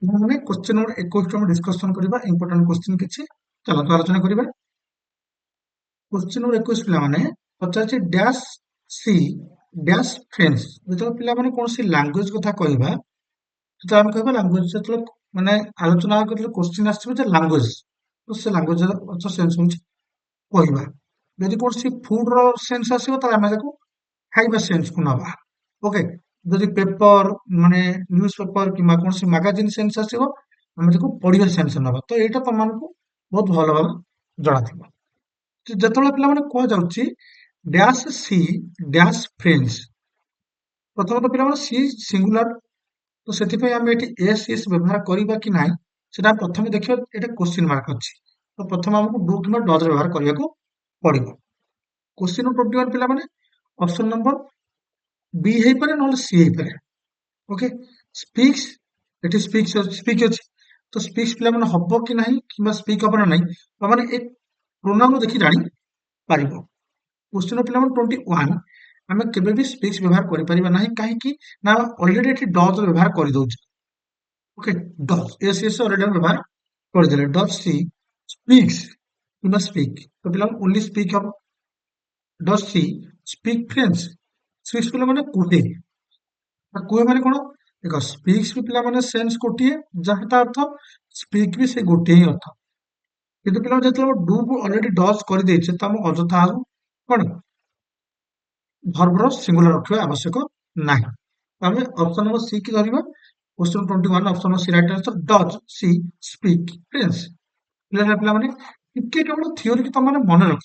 ମାନେ question number 21 ଆମେ discussion କରିବା इंपोर्टेंट क्वेश्चन କିଛି ଚାଲନ୍ତୁ ଆଲୋଚନା କରିବା। क्वेश्चन नंबर 21 ପିଲାମାନେ ପଚାରୁଛି ଡ୍ୟାଶ ସି ଡ୍ୟାଶ ଫ୍ରେଣ୍ଡସ୍। ଯେତେବେଳେ ପିଲାମାନେ କୌଣସି ଲାଙ୍ଗୁଏଜ କଥା କହିବା ସେତେବେଳେ ଆମେ କହିବା ଲାଙ୍ଗୁଏଜ ଯେତେବେଳେ ମାନେ ଆଲୋଚନା କରିଲେ କ୍वेଶ୍ଚନ ଆସିବ ଯେ ଲାଙ୍ଗୁଏଜ ତ ସେ ଲାଙ୍ଗୁଏଜର ଅର୍ଥ ସେନ୍ସ ହଉଛି କହିବା। ଯଦି କୌଣସି ଫୁଡ ର ସେନ୍ସ ଆସିବ ତାହେଲେ ଆମେ ତାକୁ ଖାଇବା ସେନ୍ସକୁ ନବା। ଓକେ, ଯଦି ପେପର ମାନେ ନ୍ୟୁଜ ପେପର କିମ୍ବା କୌଣସି ମାଗାଜିନ୍ ସେନ୍ସ ଆସିବ ଆମେ ତାକୁ ପଢିବା ସେନ୍ସ ନବା। ତ ଏଇଟା ତମମାନଙ୍କୁ ବହୁତ ଭଲ ଭାବରେ ଜଣାଥିବ। ଯେତେବେଳେ ପିଲାମାନେ କୁହାଯାଉଛି ଡ୍ୟାଶ ସି ଡ୍ୟାଶ ଫ୍ରେଣ୍ଡସ୍, ପ୍ରଥମତଃ ପିଲାମାନେ ସି ସିଙ୍ଗୁଲାର, ତ ସେଥିପାଇଁ ଆମେ ଏଠି ଏସ୍ ଏସ୍ ବ୍ୟବହାର କରିବା କି ନାହିଁ ସେଟା ପ୍ରଥମେ ଦେଖିବା। ଏଟା କ୍ୱେଶ୍ଚିନ୍ ମାର୍କ ଅଛି, ତ ପ୍ରଥମେ ଆମକୁ ଡୁ କିମ୍ବା ଡଜ୍ ବ୍ୟବହାର କରିବାକୁ ପଡିବ। क्वेश्चन नंबर 21 ପିଲାମାନେ ଅପସନ ନମ୍ବର ବି ହେଇପାରେ ନହେଲେ ସି ହେଇପାରେ। ଓକେ, ସ୍ପିକ୍ସ, ଏଠି ସ୍ପିକ୍ ଅଛି ତ ସ୍ପିକ୍ସ ପିଲାମାନେ ହବ କି ନାହିଁ କିମ୍ବା ସ୍ପିକ୍ ହବ ନା ନାହିଁ ତାମାନେ ଏ ପ୍ରୋନାଉନ ଦେଖି ଜାଣି ପାରିବ। क्वेश्चन ପିଲାମାନେ 21 ଆମେ କେବେ ବି ସ୍ପିକ୍ସ ବ୍ୟବହାର କରିପାରିବା ନାହିଁ, କାହିଁକି ନା ଅଲରେଡି ଏଠି ଡଜ୍ ବ୍ୟବହାର କରିଦଉଛୁ। Okay, does S S already ଆମେ ବ୍ୟବହାର କରିଦେଲେ। ଡଜ୍ ସି ସ୍ପିକ୍ସ କିମ୍ବା ସ୍ପିକ୍, ତ ପିଲାମାନେ ଓନ୍ଲି ସ୍ପିକ୍ ହବ। Does she speak French, speaks ପିଲାମାନେ କୁହେ। କୁହେ ମାନେ କଣ ଦେଖ, ସ୍ପିକ୍ସ ବି ପିଲାମାନେ ସେନ୍ସ ଗୋଟିଏ, ଯାହା ତା ଅର୍ଥ ସ୍ପିକ୍ ବି ସେ ଗୋଟିଏ ହିଁ ଅର୍ଥ। କିନ୍ତୁ ପିଲାମାନେ ଯେତେବେଳେ ଡୁ କୁ ଅଲରେଡି ଡଜ୍ କରିଦେଇଛେ ତ ଆମେ ଅଯଥା ଆଉ କଣ ଭର୍ବର ସିଙ୍ଗୁଲାର ରଖିବା ଆବଶ୍ୟକ ନାହିଁ। ଆମେ ଅପସନ ନମ୍ବର ସି କି ଧରିବା। Question 21 option C right answer, does she speak French. Clear ହେଲା ପିଲାମାନେ? ଟିକେ କେବଳ ଥିଓରି କି ତମମାନେ ମନେ ରଖ।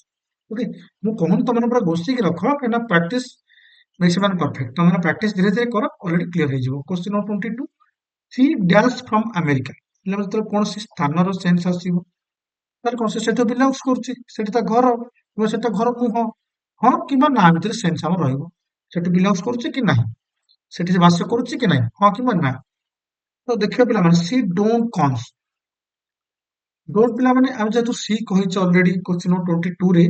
ଓକେ, ମୁଁ କହୁନି ତମମାନେ ପୁରା ଘୋଷିକି ରଖ, କାହିଁକିନା practice makes a man perfect। ତମମାନେ ପ୍ରାକ୍ଟିସ ଧୀରେ ଧୀରେ କର, ଅଲରେଡି କ୍ଲିୟର ହେଇଯିବ। Question number 22 she dash from America. ପିଲାମାନେ ଯେତେବେଳେ କୌଣସି ସ୍ଥାନର ସେନ୍ସ ଆସିବ ତାହେଲେ କଣ ସେ ସେଠି ବିଲଙ୍ଗସ କରୁଛି, ସେଠି ତା ଘର କିମ୍ବା ସେଟା ଘର ନୁହଁ, ହଁ କିମ୍ବା ନା ଭିତରେ ସେନ୍ସ ଆମର ରହିବ। ସେଠି ବିଲଙ୍ଗସ କରୁଛି କି ନାହିଁ, ସେଠି ସେ ବାସ କରୁଛି କି ନାହିଁ, ହଁ କିମ୍ବା ନା। ତ ଦେଖିବା ପିଲାମାନେ ସି ଡୋଣ୍ଟ କମ୍ସ। ଡୋଣ୍ଟ ପିଲାମାନେ ଆମେ ଯେହେତୁ ସି କହିଛେ ଅଲରେଡି क्वेश्चन नंबर 22 ରେ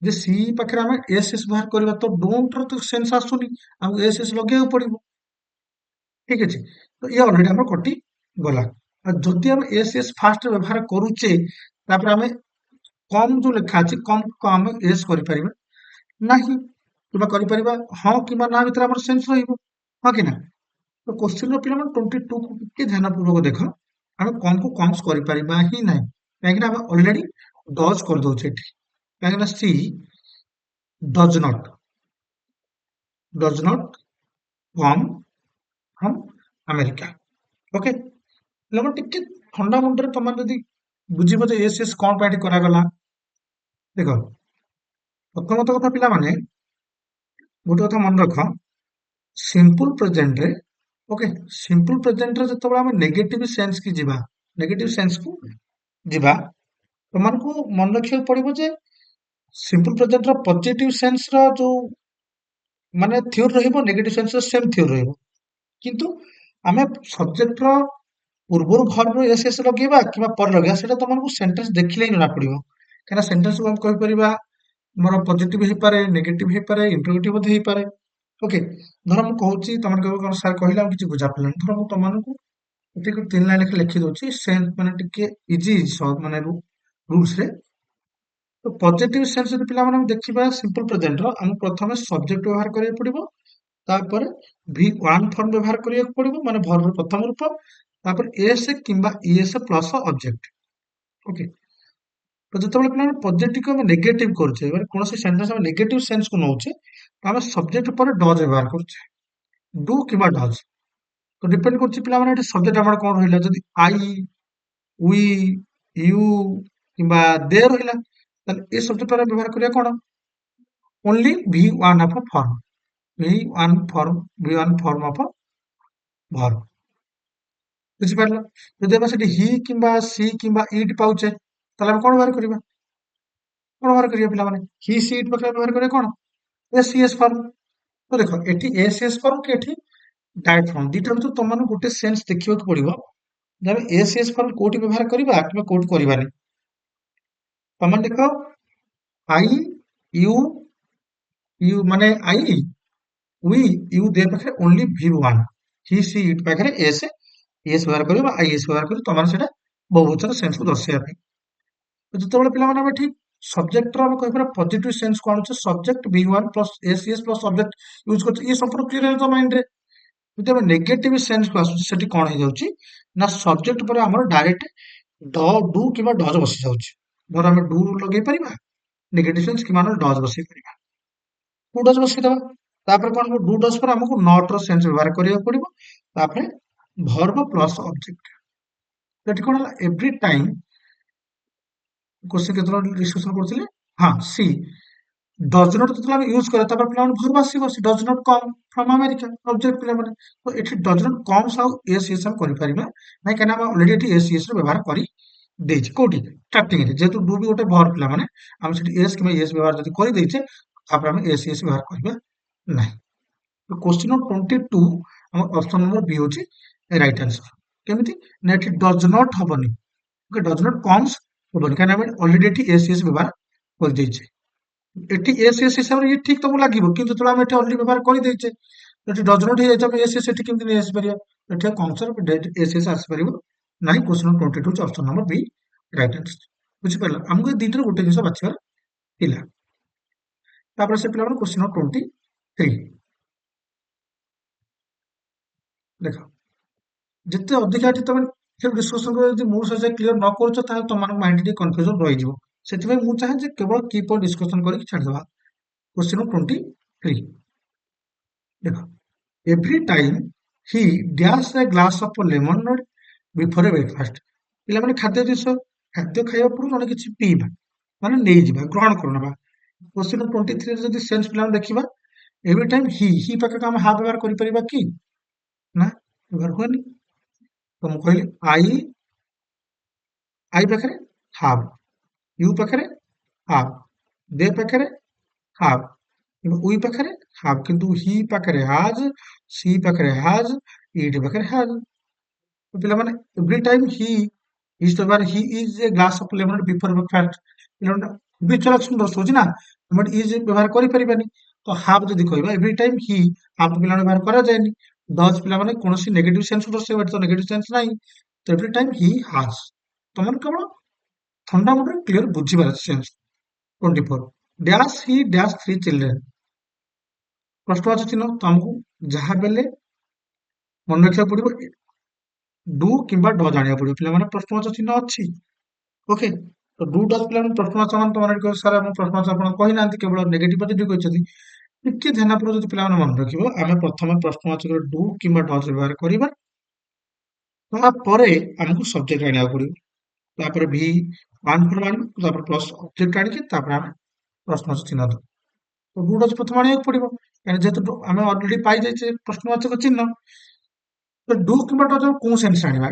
ଯେ ସି ପାଖରେ ଆମେ ଏସ୍ ଏସ୍ ବ୍ୟବହାର କରିବା, ତ ଡୋଣ୍ଟ ର ତ ସେନ୍ସ ଆସୁନି, ଆମକୁ ଏସ୍ ଏସ୍ ଲଗେଇବାକୁ ପଡିବ। ଠିକ ଅଛି, ତ ଇଏ ଅଲରେଡି ଆମର କଟି ଗଲା। ଆଉ ଯଦି ଆମେ ଏସ୍ ଏସ୍ ଫାଷ୍ଟ ବ୍ୟବହାର କରୁଛେ ତାପରେ ଆମେ କମ୍ ଯୋଉ ଲେଖା ଅଛି କମ୍ କୁ ଆମେ ଏସ୍ କରିପାରିବା ନାହିଁ, କିମ୍ବା କରିପାରିବା ହଁ କିମ୍ବା ନା ଭିତରେ ଆମର ସେନ୍ସ ରହିବ, ହଁ କି ନା। ତ क्वेश्चन ପିଲାମାନେ 22 କୁ ଟିକେ ଧ୍ୟାନ ପୂର୍ବକ ଦେଖ। ଆମେ କମ୍ କୁ କମ୍ସ କରିପାରିବା ହିଁ ନାହିଁ, କାହିଁକିନା ଆମେ ଅଲରେଡି ଡଜ୍ କରିଦଉଛେ ଏଠି। କାହିଁକିନା she does not come from America. Okay, ପିଲାମାନେ ଟିକେ ଥଣ୍ଡା ମୁଣ୍ଡରେ ତମେ ଯଦି ବୁଝିବ ଯେ ଏସ୍ ଏସ୍ କଣ ପାଇଁ ଏଠି କରାଗଲା। ଦେଖ, ପ୍ରଥମତଃ କଥା ପିଲାମାନେ ଗୋଟେ କଥା ମନେ ରଖ, ସିମ୍ପଲ ପ୍ରେଜେଣ୍ଟରେ ଓକେ, ସିମ୍ପଲ ପ୍ରେଜେଣ୍ଟରେ ଯେତେବେଳେ ଆମେ ନେଗେଟିଭ ସେନ୍ସ କି ଯିବା, ନେଗେଟିଭ ସେନ୍ସକୁ ଯିବା, ତମମାନଙ୍କୁ ମନେ ରଖିବାକୁ ପଡିବ ଯେ ସିମ୍ପଲ ପ୍ରେଜେଣ୍ଟର ପଜିଟିଭ ସେନ୍ସର ଯୋଉ ମାନେ ଥିଓରି ରହିବ, ନେଗେଟିଭ ସେନ୍ସର ସେମ୍ ଥିଓରି ରହିବ। କିନ୍ତୁ ଆମେ ସବଜେକ୍ଟର ପୂର୍ବରୁ ଭର୍ବ ଏସ୍ ଏସ୍ ଲଗେଇବା କିମ୍ବା ପରେ ଲଗେଇବା ସେଟା ତମମାନଙ୍କୁ ସେଣ୍ଟେନ୍ସ ଦେଖିଲେ ହିଁ ଜଣା ପଡିବ। କାହିଁକିନା ସେଣ୍ଟେନ୍ସକୁ ଆମେ କହିପାରିବା ଆମର ପଜିଟିଭ ହେଇପାରେ, ନେଗେଟିଭ ହେଇପାରେ, ଇଣ୍ଟରୋଗେଟିଭ ମଧ୍ୟ ହେଇପାରେ। ଓକେ, ଧର ମୁଁ କହୁଛି ତମେ କହିବ କଣ ସାର୍ କହିଲେ ଆଉ କିଛି ବୁଝା ପଡିଲାନି। ଧର ମୁଁ ତମମାନଙ୍କୁ ଏତିକି 3 ଲାଇନ ଲେଖା ଲେଖି ଦଉଛି, ସେନ୍ସ ମାନେ ଟିକେ ଇଜି ମାନେ ରୁଲ୍ସ ରେ। ତ ପଜିଟିଭ ସେନ୍ସ ଯଦି ପିଲାମାନେ ଆମେ ଦେଖିବା ସିମ୍ପଲ ପ୍ରେଜେଣ୍ଟର, ଆମକୁ ପ୍ରଥମେ ସବଜେକ୍ଟ ବ୍ୟବହାର କରିବାକୁ ପଡିବ, ତାପରେ ଭି ୱାନ୍ ଫର୍ମ ବ୍ୟବହାର କରିବାକୁ ପଡିବ ମାନେ ଭର୍ବ ପ୍ରଥମ ରୂପ, ତାପରେ ଏସ୍ କିମ୍ବା ଇଏସ୍ ପ୍ଲସ ଅବଜେକ୍ଟ। ଓକେ, ତ ଯେତେବେଳେ ପିଲାମାନେ ପଜିଟିଭ ଆମେ ନେଗେଟିଭ କରୁଛେ, ମାନେ କୌଣସି ସେଣ୍ଟେନ୍ସ ଆମେ ନେଗେଟିଭ ସେନ୍ସକୁ ନଉଛେ, ତ ଆମେ ସବଜେକ୍ଟ ପରେ ଡଜ୍ ବ୍ୟବହାର କରୁଛେ, ଡୁ କିମ୍ବା ଡଜ୍। ତ ଡିପେଣ୍ଡ କରୁଛି ପିଲାମାନେ ଏଠି ସବଜେକ୍ଟ ଆମର କଣ ରହିଲା। ଯଦି ଆଇ, वी, यू କିମ୍ବା ଦେ ରହିଲା, ତାହେଲେ ଏ ସବଜେକ୍ଟ ଆମେ ବ୍ୟବହାର କରିବା କଣ, only V one of form, V one form of verb. ବୁଝିପାରିଲ? ଯଦି ଆମେ ସେଠି ହି କିମ୍ବା ସି କିମ୍ବା ଇଟ୍ ପାଉଛେ ତାହେଲେ ଆମେ କଣ ବ୍ୟବହାର କରିବା, କଣ ବ୍ୟବହାର କରିବା ପିଲାମାନେ, ହି ସି ଇଟ୍ ପାଖରେ ବ୍ୟବହାର କରିବା କଣ, ଏସ୍ ସି ଏସ୍ ଫର୍ମ। ତ ଦେଖ ଏଠି ଏସ୍ ଏସ୍ ଫର୍ମ କି ଏଠି ଡାଇରେକ୍ଟ ଫର୍ମ, ଦିଟା ଭିତରୁ ତମମାନଙ୍କୁ ଗୋଟେ ସେନ୍ସ ଦେଖିବାକୁ ପଡିବ ଯେ ଆମେ ଏସ୍ ଏସ୍ ଫର୍ମ କୋଉଠି ବ୍ୟବହାର କରିବା କିମ୍ବା କୋଉଠି କରିବାନି। ତମେ ଦେଖ ଆଇ, ୟୁ, ୟୁ ମାନେ ଆଇ, वी, यू दे पाखरे ओनली भि वन, हि सी इट पाखरे एस ଇଏସ୍ ବ୍ୟବହାର କରିବ ବା ଆଇଏସ୍ ବ୍ୟବହାର କରି ତମମାନେ ସେଇଟା ବହୁବଚନ ସେନ୍ସକୁ ଦର୍ଶାଇବା ପାଇଁ। ତ ଯେତେବେଳେ ପିଲାମାନେ ଆମେ ଠିକ ସବଜେକ୍ଟର ଆମେ କହିପାରିବା ପଜିଟିଭ ସେନ୍ସକୁ ଆଣୁଛେ subject V1 plus S ES plus subject use କରୁଛେ ଇଏ ସମ୍ପୂର୍ଣ୍ଣ କ୍ଲିୟର ହେଇଯିବ ମାଇଣ୍ଡରେ। ଯଦି ଆମେ ନେଗେଟିଭ ସେନ୍ସକୁ ଆସୁଛି ସେଠି କଣ ହେଇଯାଉଛି ନା ସବଜେକ୍ଟ ପରେ ଆମର ଡାଇରେକ୍ଟ ଡୁ କିମ୍ବା ଡଜ ବସି ଯାଉଛି। ଧର ଆମେ ଡୁ ଲଗେଇ ପାରିବା ନେଗେଟିଭ ସେନ୍ସ କିମ୍ବା ଆମେ ଡଜ ବସେଇ ପାରିବା। ଡୁ ଡଜ ବସେଇଦବା ତାପରେ କଣ ହବ ଡୁ ଡଜ ପରେ ଆମକୁ ନଟ୍ ର ସେନ୍ସ ବ୍ୟବହାର କରିବାକୁ ପଡିବ ତାପରେ ଭର୍ବ ପ୍ଲସ୍ ଅବଜେକ୍ଟ। ଏଠି କଣ ହେଲା ଏଭ୍ରି ଟାଇମ୍ क्वेश्चन केତେବେଳେ डिस्कशन କରୁଥିଲେ ହଁ ସି ଡଜ ନଟ୍ ଯେତେବେଳେ ଆମେ ୟୁଜ କରିବା ତାପରେ ପିଲାମାନେ ଭର୍ବ ଆସିବ she does not come from America object ପିଲାମାନେ ତ ଏଠି ଡଜ ନଟ୍ କମ୍ସ ଆଉ ଏସ୍ ଏସ୍ ଆମେ କରିପାରିବା ନାଇଁ କାହିଁକିନା ଆମେ ଅଲରେଡି ଏଠି ଏସ୍ ଏସ୍ ର ବ୍ୟବହାର କରି ଦେଇଛି କୋଉଠି ଷ୍ଟାର୍ଟିଂରେ ଯେହେତୁ ଡୁ ବି ଗୋଟେ ଭର୍ବ ପିଲାମାନେ ଆମେ ସେଠି ଏସ୍ କିମ୍ବା ଏସ୍ ବ୍ୟବହାର ଯଦି କରିଦେଇଛେ ତାପରେ ଆମେ ଏସ୍ ଏସ୍ ବ୍ୟବହାର କରିବା ନାହିଁ। क्वेश्चन नंबर 22 ଆମର ଅପସନ ନମ୍ବର ବି ହଉଛି ରାଇଟ ଆନ୍ସର। କେମିତି ନା ଏଠି ଡଜ ନଟ୍ ହବନି ओके डज नॉट कम्स हबନି କାହିଁକି ଆମେ ଅଲରେଡି ଏଠି ଏସ୍ ଏସ୍ ବ୍ୟବହାର କରିଦେଇଛେ। ଏଠି ଏସ୍ ଏସ୍ ହିସାବରେ ଇଏ ଠିକ ତମକୁ ଲାଗିବ କିନ୍ତୁ ଯେତେବେଳେ ଆମେ ଏଠି ଅଲରେଡି ବ୍ୟବହାର କରିଦେଇଛେ ଏଠି ଡଜ ନଟ୍ ହେଇଯାଇଛି ଆମେ ଏସ୍ ଏସ୍ ଏଠି କେମିତି ନେଇ ଆସିପାରିବା ଏଠି କମ୍ସର ଏସ୍ ଏସ୍ ଆସିପାରିବ ନାହିଁ। କ୍वेଶ୍ଚନ ନମ୍ବର 22 ହଉଛି ଅପସନ ନମ୍ବର ବି ରାଇଟ ଆନ୍ସର। ବୁଝିପାରିଲ ଆମକୁ ଏ ଦିଟାରୁ ଗୋଟେ ଜିନିଷ ବାଛିବାର ଥିଲା। ତାପରେ ସେ ପିଲାମାନେ କ୍वेଶ୍ଚନ ନମ୍ବର 23 ଦେଖ ଯେତେ ଅଧିକା ଏଠି ତମେ ଡିସ୍କସନ କରି ଯଦି ମୋ ସହିତ କ୍ଲିୟର ନ କରୁଛ ତାହେଲେ ତମମାନଙ୍କ ମାଇଣ୍ଡ ଟିକେ କନଫ୍ୟୁଜନ ରହିଯିବ। ସେଥିପାଇଁ ମୁଁ ଚାହେଁ ଯେ କେବଳ କି ପଏଣ୍ଟ ଡିସ୍କସନ କରିକି ଛାଡ଼ିଦେବା। क्वेश्चन नंबर 23 ଦେଖ every time he dash a glass of lemonade before a breakfast. ପିଲାମାନେ ଖାଦ୍ୟ ଖାଇବା ପୂର୍ବରୁ ଜଣେ କିଛି ପିଇବା ମାନେ ନେଇଯିବା ଗ୍ରହଣ କରିନେବା। क्वेश्चन नंबर 23 ରେ ଯଦି ସେନ୍ସ ପିଲାମାନେ ଦେଖିବା ଏଭ୍ରି ଟାଇମ୍ ହି ପାଖରେ ଆମେ ହାଫ୍ ବ୍ୟବହାର କରିପାରିବା କି ନା ବ୍ୟବହାର ହୁଏନି। ତ ମୁଁ କହିଲି ଆଇ ପାଖରେ ହାଫ୍ ୟୁ ପାଖରେ ହାଫ୍ ଦେ ପାଖରେ ହାଫ୍ କିନ୍ତୁ ଉଇ ପାଖରେ ହାଫ୍ କିନ୍ତୁ ହି ପାଖରେ ହାଜ୍ ସି ପାଖରେ ହାଜ୍ ଇଟ୍ ପାଖରେ ହାଜ୍। ତ ପିଲାମାନେ ଏଭ୍ରି ଟାଇମ୍ ଇଜ ବ୍ୟବହାର he is a glass of lemonade before breakfast ପିଲାମାନେ ବିଚରା ସୁନ୍ଦର ଦର୍ଶଉଛି ନା ଆମେ ଇଜ ବ୍ୟବହାର କରିପାରିବାନି ତ ହାଫ୍ ଯଦି କହିବା ଏଭ୍ରି ଟାଇମ୍ ହାଫ୍ ପିଲାମାନେ ବ୍ୟବହାର କରାଯାଏନି। ଡଜ୍ ପିଲାମାନେ କୌଣସି ନେଗେଟିଭ ସେନ୍ସ ଦର୍ଶାଇବା ତ ନେଗେଟିଭ ସେନ୍ସ ନାହିଁ ତ ଏଭ୍ରି ଟାଇମ୍ ହାଜ୍ ତମର କେବଳ ଥଣ୍ଡା ମୁଣ୍ଡରେ କ୍ଲିୟର ବୁଝିବାର ଅଛି ସେନ୍ସ। 24 ଡ୍ୟାସ୍ ହି ଡ୍ୟାସ୍ 3 ଚିଲଡ୍ରେନ୍ ପ୍ରଶ୍ନବାଚକ ଚିହ୍ନ ତ ଆମକୁ ଯାହା ବେଲେ ମନେ ରଖିବାକୁ ପଡିବ ଡୁ କିମ୍ବା ଡ ଜାଣିବାକୁ ପଡିବ ପିଲାମାନେ ପ୍ରଶ୍ନବାଚକ ଚିହ୍ନ ଅଛି ଓକେ। ତ ଡୁ ଡଜ୍ ପିଲାମାନେ ପ୍ରଶ୍ନବାଚକ ମାନେ ତମମାନେ କହିବେ ସାର୍ ଆମ ପ୍ରଶ୍ନବାଚକ ଆପଣ କହିନାହାନ୍ତି କେବଳ ନେଗେଟିଭ ପଜିଟିଭ କହିଛନ୍ତି ଟିକେ ଧ୍ୟାନପୂର୍ବକ ଯଦି ପିଲାମାନେ ମନେ ରଖିବ ଆମେ ପ୍ରଥମେ ପ୍ରଶ୍ନବାଚକରେ ଡୁ କିମ୍ବା ଡଜ୍ ବ୍ୟବହାର କରିବା ତାପରେ ଆମକୁ ସବଜେକ୍ଟ ଆଣିବାକୁ ପଡିବ ତାପରେ ଭି ୱାନ୍ ଫର୍ ୱାନ୍ ତାପରେ ପ୍ଲସ୍ ଅବଜେକ୍ଟ ଆଣିକି ତାପରେ ଆମେ ପ୍ରଶ୍ନବାଚକ ଚିହ୍ନ ଦେବୁ। ତ ଡୁ ଡଜ୍ ପ୍ରଥମେ ଆଣିବାକୁ ପଡିବ କାହିଁକି ଯେହେତୁ ଆମେ ଅଲରେଡି ପାଇଯାଇଛେ ପ୍ରଶ୍ନବାଚକ ଚିହ୍ନ ତ ଡୁ କିମ୍ବା ଡଜ୍ କୋଉ ସେନ୍ସ ଆଣିବା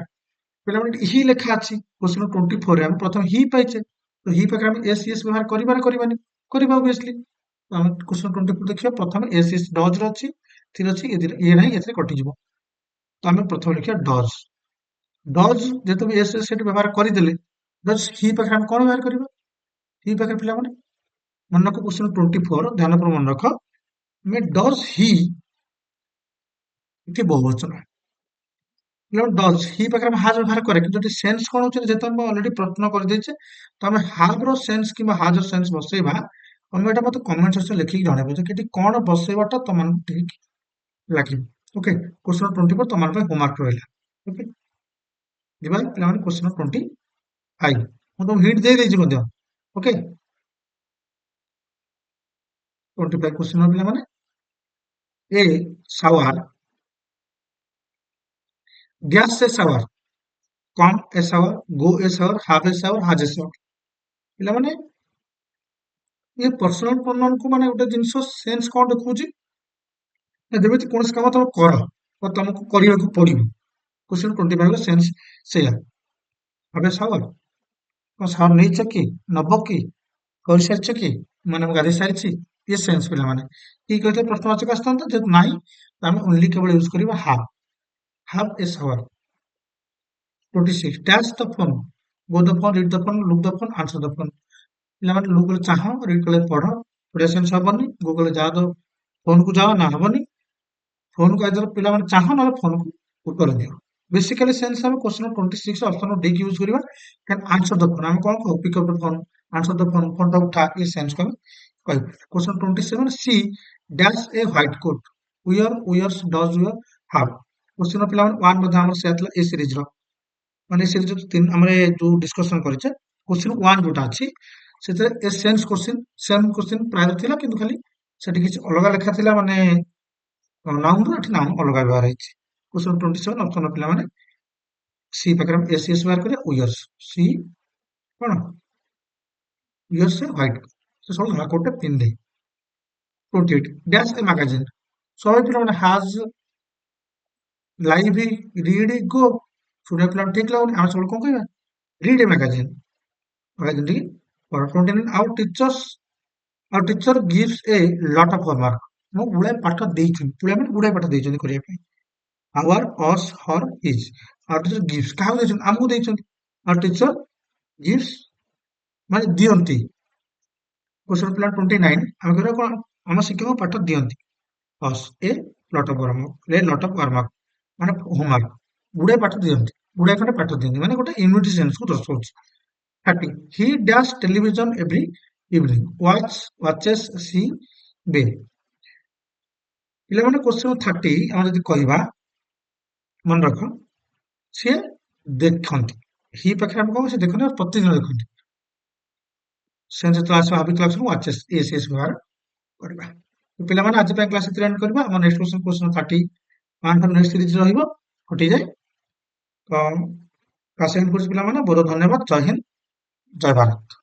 ପିଲାମାନେ ହି ଲେଖା ଅଛି क्वेश्चन 24 ରେ ଆମେ ପ୍ରଥମେ ହି ପାଇଛେ ତ ହି ପାଖରେ ଆମେ ଏସ୍ ଏସ୍ ବ୍ୟବହାର କରିବା ନା କରିବାନି କରିବା obviously ତ ଆମେ क्वेश्चन 24 ଦେଖିବା ପ୍ରଥମେ ଏସ୍ ଏସ୍ ଡଜ୍ ର ଅଛି ଥିର ଅଛି ଇଏ ନାହିଁ ଏଥିରେ କଟିଯିବ ତ ଆମେ ପ୍ରଥମେ ଲେଖିବା ଡଜ୍। ଡଜ୍ ଯେହେତୁ ଏସ୍ ଏସ୍ ସେଠି ବ୍ୟବହାର କରିଦେଲେ ଡଜ୍ ହି ପାଖରେ ଆମେ କଣ ବ୍ୟବହାର କରିବା ହି ପାଖରେ ପିଲାମାନେ ମନେ ରଖ क्वेश्चन 24 ଧ୍ୟାନପୂର୍ବକ ମନେ ରଖ ଆମେ ଡଜ୍ ହି ଏଠି ବହୁବଚନ ଡଜ୍ ହି ପାଖରେ ଆମେ ହାଜ୍ ବ୍ୟବହାର କରେ କିନ୍ତୁ ଏଠି ସେନ୍ସ କଣ ହଉଛି ଯେହେତୁ ଆମେ ଅଲରେଡି ପ୍ରଶ୍ନ କରିଦେଇଛେ ତ ଆମେ ହାଭ୍ ର ସେନ୍ସ କିମ୍ବା ହାଜ୍ ର ସେନ୍ସ ବସେଇବା ତମେ ଏଟା ମତେ କମେଣ୍ଟ ସେକ୍ସନ ଲେଖିକି ଜଣେଇବ ଯେ ଏଠି କଣ ବସେଇବାଟା ତମମାନଙ୍କୁ ଠିକ ଲାଗିବ ଓକେ। क्वेश्चन 24 ତମମାନଙ୍କ ପାଇଁ ହୋମୱାର୍କ ରହିଲା ଓକେ। ଯିବା ପିଲାମାନେ क्वेश्चन 25 ମୁଁ ତମକୁ ହିଣ୍ଟ ଦେଇଛି ମଧ୍ୟ ଓକେ। 25 क्वेश्चन ପିଲାମାନେ ए शावर गैस से शावर कम ए शावर गो ए शावर हाफ ए शावर हाज ए शावर ପିଲାମାନେ ये पर्सनाल प्रोनाउन को माने ଗୋଟେ ଜିନିଷ ସେନ୍ସ କଣ ଦେଖଉଛି ନା ଯେମିତି କୌଣସି କାମ ତମେ କର ତ ତମକୁ କରିବାକୁ ପଡିବ क्वेश्चन 25 ର ସେନ୍ସ ସେଇଆ ହାବେ ସାୱାର କଣ ସାୱାର ନେଇଛ କି ନବ କି କରିସାରିଛ କି ମାନେ ମୁଁ ଗାଧେଇ ସାରିଛି ये सेन्स ପିଲାମାନେ କି କହିଥିଲେ ପ୍ରଶ୍ନବାଚକ ଆସିଥାନ୍ତା ଯେହେତୁ ନାହିଁ ତ ଆମେ ଓନ୍ଲି କେବଳ ୟୁଜ କରିବା have a shower. 26 dash the phone go the phone read the phone look the phone answer the phone ପିଲାମାନେ ଲୁକ୍ କଲେ ଚାହ ରିଡ୍ କଲେ ପଢ ପଢିବା ସେନ୍ସ ହବନି ଗो କଲେ ଯାଅ ତ ଫୋନ କୁ ଯାଅ ନା ହବନି ଫୋନ କୁ ଆଇଦର ପିଲାମାନେ ଚାହ ନହେଲେ ଫୋନ କୁ ଉତ୍ତର ଦିଅ बेसिकली सेंस हम क्वेश्चन 26 ऑप्शन डी की यूज करबा कैन आंसर द फोन हम कोन को pick up the phone answer the phone phone टा उठा ये सेंस को कहब question 27 C dash A white coat wears does your have question पिला वन मध्ये हमर से आतला ए सीरीज रो माने सीरीज जो तीन हमरे जो डिस्कशन करिचे क्वेश्चन 1 जोटा अछि सेते a sense question same question प्राय थिला किंतु खाली सेठी किछ अलगा लेखा थिला माने नाउन रो एठी नाउन अलगा व्यवहार हैछि क्वेश्चन 27 ऑप्शन पिला माने सी पाखरे हम एसीएस बाहर करिया वियर्स सी कोन वियर्स से व्हाइट से सब धला कोट पिन दे 28 डैश ए मैगजीन सबै पिला माने हैज लाइव रीड गो सुने पिला ठीक लागो हम सब कोन कहबा रीड ए मैगजीन मैगजीन टी और 29 our teacher gives a lot of homework मो गुडे पाठ देइछन पुले माने गुडे पाठ देइछन करिया पे our us her his our teacher gives काहा देइछन हमहु देइछन आवर टीचर गिव्स माने दियंती क्वेश्चन पिला 29 हम कहरा कोन हम शिक्षक पाठ दियंती अस ए लॉट ऑफ होमवर्क ले लॉट ऑफ होमवर्क माने होमवर्क गुडे पाठ दियंती गुडे खंडे पाठ दियंती माने गोटे यूनिटी सेंस को दर्शाउछ 30 he does television every evening watches see बे पिला माने क्वेश्चन 30 हम जदी कहबा मन रख से देखंती ही पाखे हम कहबो से देखने और प्रतिदिन देखंती सेंस तो आसो हाबी क्लास वाचेस एस व्यवहार करबा तो पिला माने आज पे क्लास एंड करबा हम नेक्स्ट क्वेश्चन 30 वन हम नेक्स्ट सीरीज रहिबो हटि जाय तो क्लास एंड कर पिला माने बहुत धन्यवाद जय हिंद जय भारत।